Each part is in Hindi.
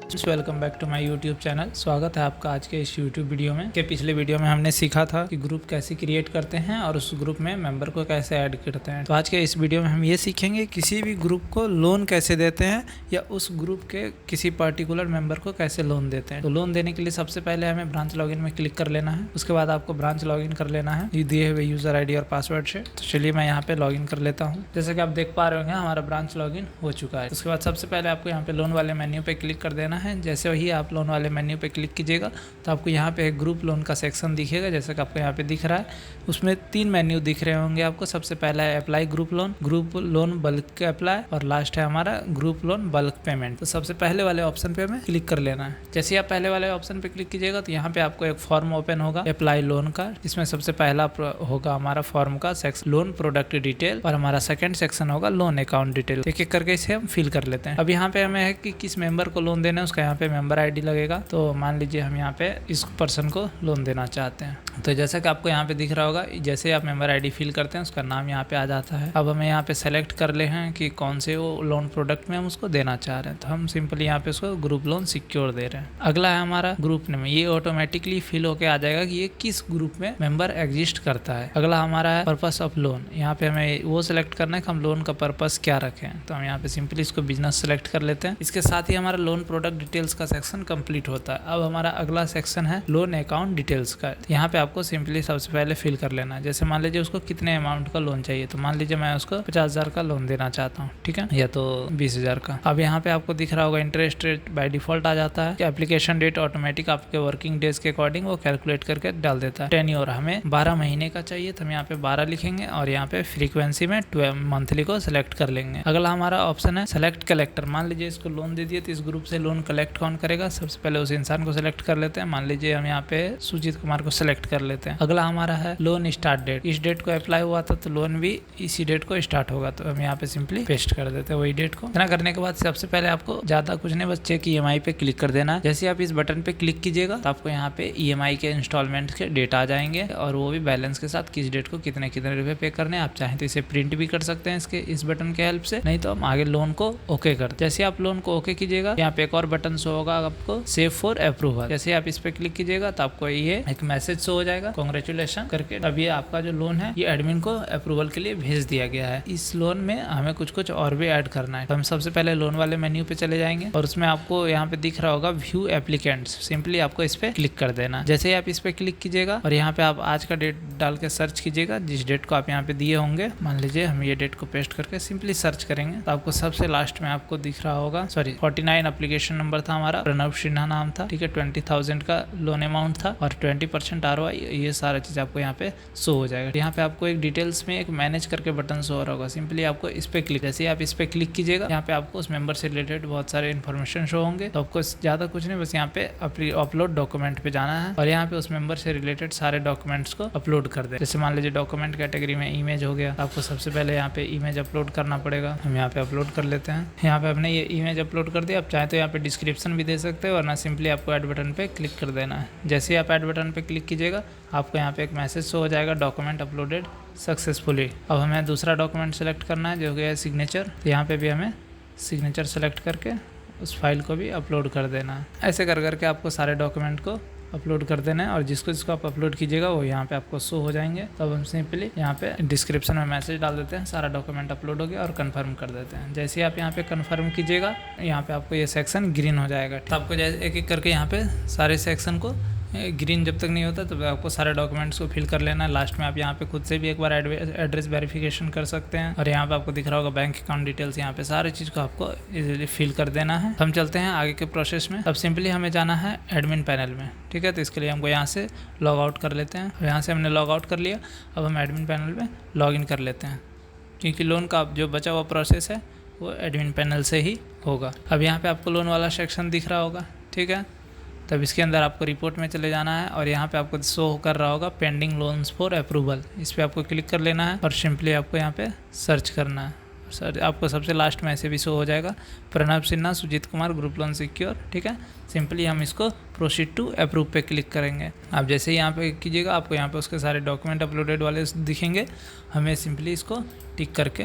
Welcome back to my YouTube channel. स्वागत है आपका आज के इस यूट्यूब वीडियो में। के पिछले वीडियो में हमने सीखा था कि ग्रुप कैसे क्रिएट करते हैं और उस ग्रुप में मेंबर को कैसे ऐड करते हैं। तो आज के इस वीडियो में हम ये सीखेंगे किसी भी ग्रुप को लोन कैसे देते हैं या उस ग्रुप के किसी पर्टिकुलर मेंबर को कैसे लोन देते हैं। तो लोन देने के लिए सबसे पहले हमें ब्रांच लॉगिन में क्लिक कर लेना है। उसके बाद आपको ब्रांच लॉगिन कर लेना है दिए हुए यूजर आईडी और पासवर्ड से। तो चलिए मैं यहाँ पे लॉगिन कर लेता हूँ। जैसे कि आप देख पा रहे होंगे हमारा ब्रांच लॉगिन हो चुका है। उसके बाद सबसे पहले आपको यहाँ पे लोन वाले मेन्यू पे क्लिक कर देना है। जैसे वही आप लोन वाले मेन्यू पे क्लिक कीजिएगा तो आपको यहाँ पे एक ग्रुप लोन का सेक्शन दिखेगा, जैसे कि आपको यहाँ पे दिख रहा है। उसमें 3 मेन्यू दिख रहे होंगे आपको। सबसे पहला है अप्लाई ग्रुप लोन बल्क के अप्लाई, और लास्ट है हमारा ग्रुप लोन बल्क पेमेंट। तो सबसे पहले वाले ऑप्शन पे हमें क्लिक कर लेना है। जैसे ही आप पहले वाले ऑप्शन पे क्लिक कीजिएगा तो यहाँ पे आपको एक फॉर्म ओपन होगा अप्लाई लोन का। इसमें सबसे पहला होगा हमारा फॉर्म का सेक्शन लोन प्रोडक्ट डिटेल, और हमारा सेकंड सेक्शन होगा लोन अकाउंट डिटेल। एक एक करके इसे हम फिल कर लेते हैं। अब यहाँ पे हमें है कि किस मेंबर को लोन देना है, उसका यहाँ पे मेंबर आईडी लगेगा। तो मान लीजिए हम यहाँ पे इस पर्सन को लोन देना चाहते हैं। तो जैसा कि आपको यहाँ पे दिख रहा होगा, जैसे आप मेंबर आईडी फिल करते हैं उसका नाम यहाँ पे आ जाता है। अब हमें यहाँ पे सेलेक्ट कर ले हैं कि कौन से वो लोन प्रोडक्ट में हम उसको देना चाह रहे हैं। तो हम सिंपली यहाँ पे उसको ग्रुप लोन सिक्योर दे रहे हैं। अगला है हमारा ग्रुप नेम। ये ऑटोमेटिकली फिल होके आ जाएगा कि ये किस ग्रुप में मेंबर एग्जिस्ट करता है। अगला हमारा है पर्पस ऑफ लोन। यहाँ पे हमें वो सिलेक्ट करना है कि हम लोन का पर्पस क्या रखें। तो हम यहाँ पे सिंपली इसको बिजनेस सेलेक्ट कर लेते हैं। इसके साथ ही हमारा लोन प्रोडक्ट डिटेल्स का सेक्शन कंप्लीट होता है। अब हमारा अगला सेक्शन है लोन अकाउंट डिटेल्स का। यहाँ पे आपको सिंपली सबसे पहले फिल कर लेना है। जैसे मान लीजिए उसको कितने अमाउंट का लोन चाहिए। तो मान लीजिए मैं उसको 50,000 का लोन देना चाहता हूँ, ठीक है, या तो 20,000 का। अब यहाँ पे आपको दिख रहा होगा इंटरेस्ट रेट बाय डिफॉल्ट आ जाता है। एप्लीकेशन डेट ऑटोमेटिक आपके वर्किंग डेज के अकॉर्डिंग वो कैलकुलेट करके डाल देता है। टेन्योर हमें 12 महीने का चाहिए तो हम यहाँ पे 12 लिखेंगे, और यहाँ पे फ्रीक्वेंसी में 12 मंथली को सिलेक्ट कर लेंगे। अगला हमारा ऑप्शन है सेलेक्ट कलेक्टर। मान लीजिए इसको लोन दे दिए तो इस ग्रुप से लोन कलेक्ट कौन करेगा। सबसे पहले उस इंसान को सिलेक्ट कर लेते हैं। मान लीजिए हम यहाँ पे सुजीत कुमार को सिलेक्ट कर लेते हैं। अगला हमारा है लोन स्टार्ट डेट। इस डेट को अप्लाई हुआ था तो लोन भी इसी डेट को स्टार्ट होगा। तो हम यहाँ पे सिंपली पेस्ट कर देते हैं वही डेट को। इतना करने के बाद सबसे पहले आपको ज्यादा कुछ नहीं, बस चेक ईएमआई पे क्लिक कर देना है। जैसे आप इस बटन पे क्लिक कीजिएगा तो आपको यहाँ पे ईएमआई के इंस्टॉलमेंट के डेट आ जाएंगे, और वो भी बैलेंस के साथ किस डेट को कितने कितने रुपए पे करने। आप चाहें तो इसे प्रिंट भी कर सकते हैं इसके इस बटन के हेल्प से, नहीं तो हम आगे लोन को ओके कर। जैसे आप लोन को ओके कीजिएगा यहाँ पे एक और बटन शो होगा आपको सेव फॉर अप्रूवल। जैसे आप इस पे क्लिक कीजिएगा तो आपको ये एक मैसेज शो हो जाएगा कांग्रेचुलेशन करके। अब ये आपका जो लोन है ये एडमिन को अप्रूवल के लिए भेज दिया गया है। इस लोन में हमें कुछ और भी ऐड करना है। तो हम सबसे पहले लोन वाले मेन्यू पे चले जाएंगे, और उसमें आपको यहाँ पे दिख रहा होगा व्यू एप्लीकेंट्स। सिंपली आपको इस पे क्लिक कर देना। जैसे ही आप इस पे क्लिक कीजिएगा और यहाँ पे आप आज का डेट डाल के सर्च कीजिएगा, जिस डेट को आप यहाँ पे दिए होंगे। मान लीजिए हम ये डेट को पेस्ट करके सिंपली सर्च करेंगे तो आपको सबसे लास्ट में आपको दिख रहा होगा 49 एप्लीकेशन नंबर था हमारा, प्रणव सिन्हा नाम था, ठीक है। 20,000 का लोन अमाउंट था और 20% ROI, ये सारा चीज आपको यहाँ पे शो हो जाएगा। यहाँ पे आपको एक डिटेल्स में एक मैनेज करके बटन शो हो रहा होगा। सिंपली आपको इस पे क्लिक, जैसे आप इस पे क्लिक कीजिएगा यहाँ पे आपको उस मेंबर से रिलेटेड बहुत सारे इन्फॉर्मेशन शो होंगे। तो आपको ज्यादा कुछ नहीं, बस यहाँ पे अपलोड डॉक्यूमेंट पे जाना है और यहाँ पे उस मेंबर से रिलेटेड सारे डॉक्यूमेंट्स को अपलोड कर दे। जैसे मान लीजिए डॉक्यूमेंट कैटेगरी में इमेज हो गया, आपको सबसे पहले यहाँ पे इमेज अपलोड करना पड़ेगा। हम यहाँ पे अपलोड कर लेते हैं। यहाँ पे हमने ये इमेज अपलोड कर दिया। आप चाहे तो यहाँ पे डिस्क्रिप्शन भी दे सकते हो, वरना सिंपली आपको ऐड बटन पे क्लिक कर देना है। जैसे ही आप ऐड बटन पे क्लिक कीजिएगा आपको यहाँ पे एक मैसेज शो हो जाएगा डॉक्यूमेंट अपलोडेड सक्सेसफुली। अब हमें दूसरा डॉक्यूमेंट सेलेक्ट करना है जो कि है सिग्नेचर। तो यहाँ पे भी हमें सिग्नेचर सेलेक्ट करके उस फाइल को भी अपलोड कर देना है। ऐसे कर करके आपको सारे डॉक्यूमेंट को अपलोड कर देना है, और जिसको आप अपलोड कीजिएगा वो यहाँ पे आपको शो हो जाएंगे। तो अब हम सिंपली यहाँ पे डिस्क्रिप्शन में मैसेज डाल देते हैं सारा डॉक्यूमेंट अपलोड हो गया, और कंफर्म कर देते हैं। जैसे ही आप यहाँ पे कंफर्म कीजिएगा यहाँ पे आपको ये सेक्शन ग्रीन हो जाएगा। तो आपको जैसे एक एक करके यहाँ पे सारे सेक्शन को ग्रीन जब तक नहीं होता तो आपको सारे डॉक्यूमेंट्स को फिल कर लेना है। लास्ट में आप यहाँ पे खुद से भी एक बार एड्रेस वेरिफिकेशन कर सकते हैं, और यहाँ पे आपको दिख रहा होगा बैंक अकाउंट डिटेल्स। यहाँ पे सारी चीज़ को आपको इजीली फिल कर देना है। हम चलते हैं आगे के प्रोसेस में। अब सिंपली हमें जाना है एडमिन पैनल में, ठीक है। तो इसके लिए हमको यहाँ से लॉग आउट कर लेते हैं। यहाँ से हमने लॉग आउट कर लिया। अब हम एडमिन पैनल में लॉग इन कर लेते हैं, क्योंकि लोन का जो बचा हुआ प्रोसेस है वो एडमिन पैनल से ही होगा। अब यहाँ पे आपको लोन वाला सेक्शन दिख रहा होगा, ठीक है। तब इसके अंदर आपको रिपोर्ट में चले जाना है, और यहाँ पे आपको शो कर रहा होगा पेंडिंग लोन्स फॉर अप्रूवल। इस पर आपको क्लिक कर लेना है और सिंपली आपको यहाँ पे सर्च करना है। सर आपको सबसे लास्ट में ऐसे भी शो हो जाएगा Pranav Sinha Sujeet Kumar group loan secure, ठीक है। सिंपली हम इसको प्रोसीड टू अप्रूव पे क्लिक करेंगे। आप जैसे ही यहाँ पे कीजिएगा आपको यहाँ पे उसके सारे डॉक्यूमेंट अपलोडेड वाले दिखेंगे। हमें सिंपली इसको टिक करके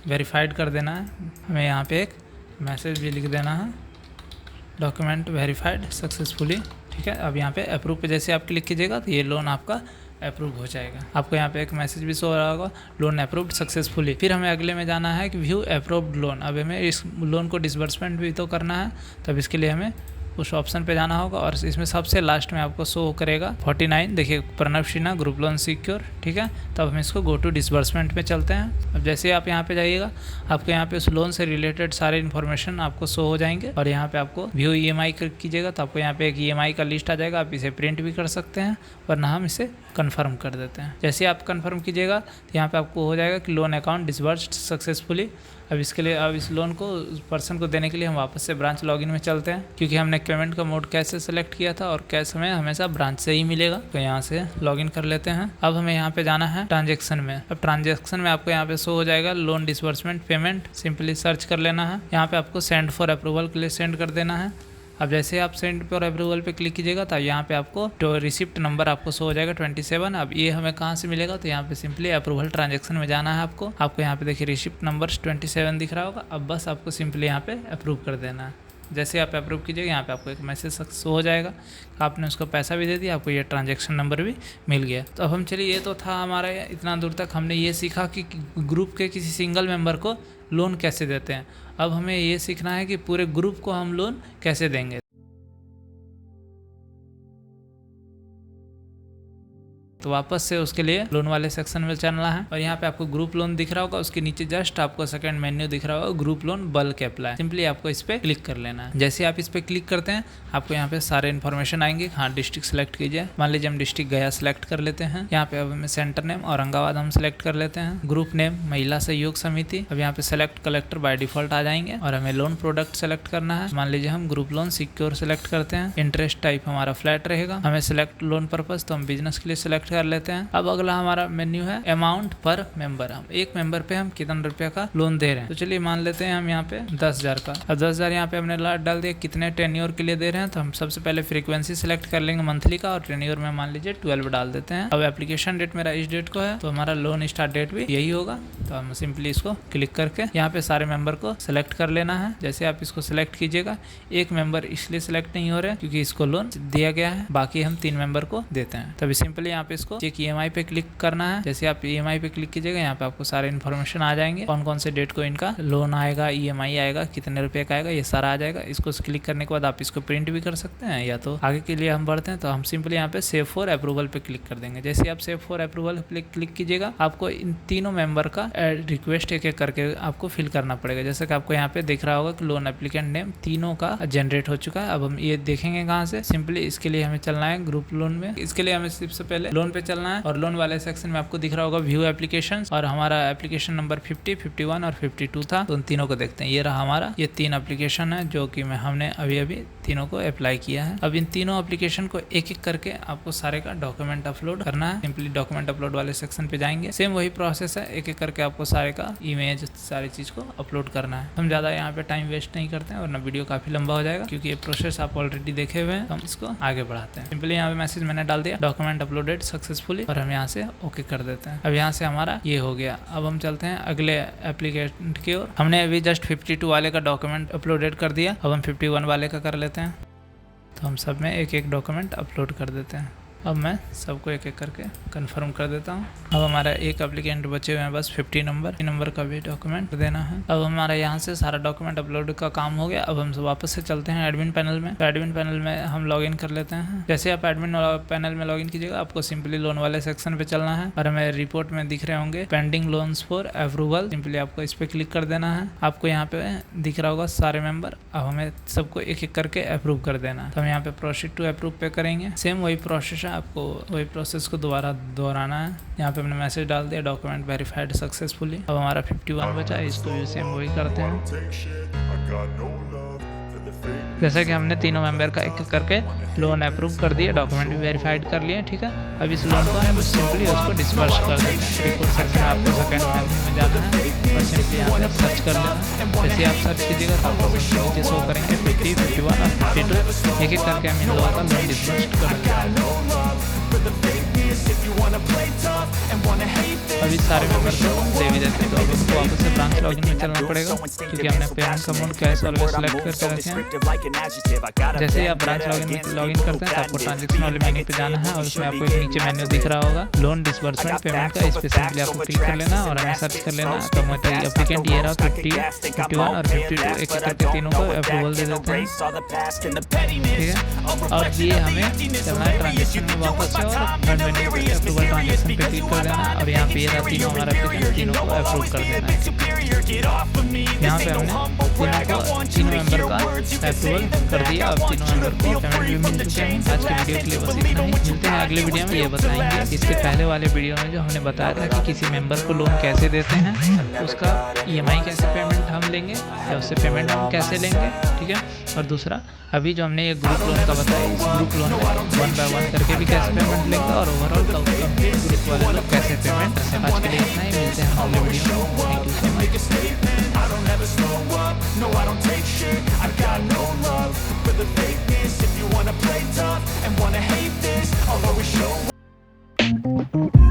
वेरीफाइड कर देना है। हमें यहाँ पे एक मैसेज भी लिख देना है डॉक्यूमेंट वेरीफाइड सक्सेसफुली। ठीक है, अब यहाँ पे अप्रूव पे जैसे आप क्लिक कीजिएगा तो ये लोन आपका अप्रूव हो जाएगा। आपको यहाँ पे एक मैसेज भी शो हो रहा होगा, लोन अप्रूव्ड सक्सेसफुली। फिर हमें अगले में जाना है कि व्यू अप्रूव्ड लोन। अब हमें इस लोन को डिसबर्समेंट भी तो करना है, तब इसके लिए हमें उस ऑप्शन पे जाना होगा और इसमें सबसे लास्ट में आपको शो करेगा 49। देखिए Pranav Sinha group loan secure. ठीक है, तब हम इसको गो टू डिसबर्समेंट पे चलते हैं। अब जैसे आप यहाँ पे जाइएगा, आपको यहाँ पे उस लोन से रिलेटेड सारे इन्फॉर्मेशन आपको शो हो जाएंगे और यहाँ पे आपको व्यू EMI कीजिएगा तो आपको यहाँ पे एक EMI का लिस्ट आ जाएगा। आप इसे प्रिंट भी कर सकते हैं, वरना हम इसे कन्फर्म कर देते हैं। जैसे आप कन्फर्म कीजिएगा तो यहाँ पे आपको हो जाएगा कि लोन अकाउंट डिसबर्स्ड सक्सेसफुली। अब इसके लिए, अब इस लोन को पर्सन को देने के लिए हम वापस से ब्रांच लॉगिन में चलते हैं, क्योंकि हमने पेमेंट का मोड कैश से सेलेक्ट किया था और कैश हमें हमेशा ब्रांच से ही मिलेगा। तो यहाँ से लॉगिन कर लेते हैं। अब हमें यहाँ पे जाना है ट्रांजेक्शन में। अब ट्रांजेक्शन में आपको यहाँ पे शो हो जाएगा loan disbursement payment. Simply search कर लेना है, यहाँ पे आपको सेंड फॉर अप्रूवल के लिए सेंड कर देना है। अब जैसे आप सेंड फॉर अप्रूवल पे क्लिक कीजिएगा तो यहाँ पे आपको तो रिसिप्ट नंबर आपको शो हो जाएगा 27। अब ये हमें कहाँ से मिलेगा, तो यहाँ पे सिंपली अप्रूवल ट्रांजैक्शन में जाना है। आपको यहाँ पे देखिए रिसिप्ट नंबर 27 दिख रहा होगा। अब बस आपको सिंपली यहाँ पे अप्रूव कर देना है। जैसे आप अप्रूव कीजिएगा, यहाँ पे आपको एक मैसेज शो हो जाएगा, आपने उसको पैसा भी दे दिया, आपको ये ट्रांजैक्शन नंबर भी मिल गया। तो अब हम चलिए, ये तो था हमारा, इतना दूर तक हमने ये सीखा कि ग्रुप के किसी सिंगल मेंबर को लोन कैसे देते हैं। अब हमें ये सीखना है कि पूरे ग्रुप को हम लोन कैसे देंगे। तो वापस से उसके लिए लोन वाले सेक्शन में चलना है और यहाँ पे आपको ग्रुप लोन दिख रहा होगा, उसके नीचे जस्ट आपको सेकंड मेन्यू दिख रहा होगा group loan bulk apply. Simply आपको इस पे क्लिक कर लेना है। जैसे आप इस पे क्लिक करते हैं, आपको यहाँ पे सारे इन्फॉर्मेशन आएंगे। हाँ, डिस्ट्रिक्ट सेलेक्ट कीजिए। मान लीजिए हम डिस्ट्रिक्ट गया सेलेक्ट कर लेते हैं। यहाँ पे अब हमें सेंटर नेम औरंगाबाद हम सेलेक्ट कर लेते हैं। ग्रुप नेम महिला सहयोग समिति। अब यहाँ पे सेलेक्ट कलेक्टर बाय डिफॉल्ट आ जाएंगे और हमें लोन प्रोडक्ट सेलेक्ट करना है। मान लीजिए हम ग्रुप लोन सिक्योर सेलेक्ट करते हैं। इंटरेस्ट टाइप हमारा फ्लैट रहेगा। हमें सेलेक्ट लोन पर्पज, तो हम बिजनेस के लिए सेलेक्ट कर लेते हैं। अब अगला हमारा मेन्यू है अमाउंट पर मेंबर। हम एक मेंबर पे हम कितना रुपया का लोन दे रहे हैं, तो चलिए मान लेते हैं हम यहाँ पे 10,000 का। अब 10,000 यहाँ पे हमने डाल दिया। कितने टेन्योर के लिए दे रहे हैं, तो हम सबसे पहले फ्रीक्वेंसी सेलेक्ट कर लेंगे मंथली का और टेन्योर में मान लीजिए 12 डाल देते हैं। अब एप्लीकेशन डेट मेरा इस डेट को है, तो हमारा लोन स्टार्ट डेट भी यही होगा। तो हम सिंपली इसको क्लिक करके यहाँ पे सारे मेंबर को सिलेक्ट कर लेना है। जैसे आप इसको सिलेक्ट कीजिएगा, एक मेंबर इसलिए सिलेक्ट नहीं हो रहे क्योंकि इसको लोन दिया गया है, बाकी हम 3 मेंबर को देते हैं। तभी सिंपली यहाँ पे इसको चेक EMI पे क्लिक करना है। जैसे आप EMI पे क्लिक कीजिएगा, यहाँ पे आपको सारे इन्फॉर्मेशन आ जाएंगे, कौन कौन से डेट को इनका लोन आएगा, EMI आएगा, कितने रुपए का आएगा, ये सारा आ जाएगा। इसको क्लिक करने के बाद आप इसको प्रिंट भी कर सकते हैं, या तो आगे के लिए हम बढ़ते हैं तो हम सिंपली यहाँ पे सेव फॉर अप्रूवल पे क्लिक कर देंगे। जैसे आप सेव फॉर अप्रूवल पे क्लिक कीजिएगा, आपको इन तीनों मेंबर का रिक्वेस्ट एक एक करके आपको फिल करना पड़ेगा। जैसे कि आपको यहाँ पे दिख रहा होगा कि लोन एप्लीकेंट नेम तीनों का जनरेट हो चुका है। अब हम ये देखेंगे कहाँ से, सिंपली इसके लिए हमें चलना है ग्रुप लोन में। इसके लिए हमें सबसे पहले लोन पे चलना है और लोन वाले सेक्शन में आपको दिख रहा होगा व्यू एप्लीकेशन, और हमारा एप्लीकेशन नंबर 50, 51 और 52 था। तो उन तीनों को देखते हैं। ये रहा हमारा, ये 3 एप्लीकेशन है जो कि हमने अभी तीनों को अप्लाई किया है। अब इन तीनों एप्लीकेशन को एक एक करके आपको सारे का डॉक्यूमेंट अपलोड करना है। सिंपली डॉक्यूमेंट अपलोड वाले सेक्शन पे जाएंगे, सेम वही प्रोसेस है, एक एक करके आपको सारे का इमेज सारी चीज को अपलोड करना है। हम ज्यादा यहाँ पे टाइम वेस्ट नहीं करते हैं वरना वीडियो काफी लंबा हो जाएगा, क्योंकि ये प्रोसेस आप ऑलरेडी देखे हुए हैं। हम इसको आगे बढ़ाते हैं। सिंपली यहाँ पे मैसेज मैंने डाल दिया डॉक्यूमेंट अपलोडेड सक्सेसफुली, और हम यहाँ से ओके कर देते हैं। अब यहाँ से हमारा ये हो गया। अब हम चलते हैं अगले एप्लीकेशन की ओर। हमने अभी जस्ट 52 वाले का डॉक्यूमेंट अपलोडेड कर दिया, अब हम 51 वाले का कर लेते हैं। तो हम सब में एक एक डॉक्यूमेंट अपलोड कर देते हैं। अब मैं सबको एक एक करके कंफर्म कर देता हूँ। अब हमारा एक एप्लीकेंट बचे हुए हैं बस 50 नंबर का भी डॉक्यूमेंट देना है। अब हमारा यहाँ से सारा डॉक्यूमेंट अपलोड का काम हो गया। अब हम वापस से चलते हैं एडमिन पैनल में। तो एडमिन पैनल में हम लॉगिन कर लेते हैं। जैसे आप एडमिन पैनल में लॉगिन कीजिएगा, आपको सिंपली लोन वाले सेक्शन पे चलना है और हमें रिपोर्ट में दिख रहे होंगे pending loans for approval. Simply आपको इस पर क्लिक कर देना है। आपको यहाँ पे दिख रहा होगा सारे मेंबर। अब हमें सबको एक एक करके अप्रूव कर देना है। तो हम यहाँ पे प्रोसीड टू अप्रूव पे करेंगे। सेम वही प्रोसेस है, आपको वही प्रोसेस को दोबारा दोहराना है। यहाँ पे हमने मैसेज डाल दिया डॉक्यूमेंट वेरीफाइड सक्सेसफुली। अब हमारा 51 बचा है, इसको भी सेम वही करते हैं। जैसा कि हमने तीनों मेंबर का एक करके लोन अप्रूव कर दिया, डॉक्यूमेंट भी वेरीफाइड कर लिए, ठीक है। अब इस लोन को हम सिंपली उसको डिस्पर्स कर देते हैं। रिपोर्ट सेक्शन में आपको सेकंड मेन्यू में जाना है और सिंपली यहाँ पे सर्च कर लेना है। जैसे आप सर्च कीजिएगा तो आपको नीचे शो करेंगे 50, 51 और 52। एक एक करके हम इन लोगों का लोन डिस्पर्स कर देंगे। अब सभी सारे मेंबर को दे भी देते हैं। तो अब हमको वापस से ब्रांच लॉगिन में चलना पड़ेगा क्योंकि हमने पेमेंट का मोड कैश ऑलवेज सेलेक्ट करके रखे हैं। जैसे ही आप ब्रांच लॉगिन में लॉगिन करते हैं तो आपको ट्रांजेक्शन वाले मेन्यू पे जाना है और उसमें आपको एक नीचे मेन्यू दिख रहा होगा लोन डिसबर्समेंट पेमेंट का। इस पे सिंपली आपको क्लिक कर लेना और हमें सर्च कर लेना। तो मतलब एप्लीकेंट ये रहा 50, 51 और 52 एक करके तीनों को अप्रूवल दे देते हैं, ठीक है। और ये हमें चलना है ट्रांजेक्शन में वापस से और फ्रंट मेन्यू पे अप्रूवल ट्रांजेक्शन पे क्लिक कर देना और यहाँ पे ये रहा तीनों हमारा एप्लीकेंट, तीनों को अप्रूव कर देना है। यहाँ पे हमने तीनों मेंबर का अप्रूवल कर दिया। अब तीनों मेंबर को पेमेंट भी मिल चुके हैं। आज के वीडियो के लिए बस इतना ही। मिलते हैं अगले वीडियो में। ये बताएंगे इसके पहले वाले वीडियो में जो हमने बताया था कि किसी मेंबर को लोन कैसे देते हैं, उसका EMI कैसे पेमेंट हम लेंगे या उससे पेमेंट हम कैसे लेंगे, ठीक है। और दूसरा अभी जो हमने ये ग्रुप लोन का बताया, इस ग्रुप लोन में 1 by 1 करके भी कैसे पेमेंट लेंगे और ओवरऑल कंप्लीट ग्रुप वाले लोग कैसे पेमेंट। आज के लिए इतना ही। मिलते हैं अगले वीडियो में। Thank you so much.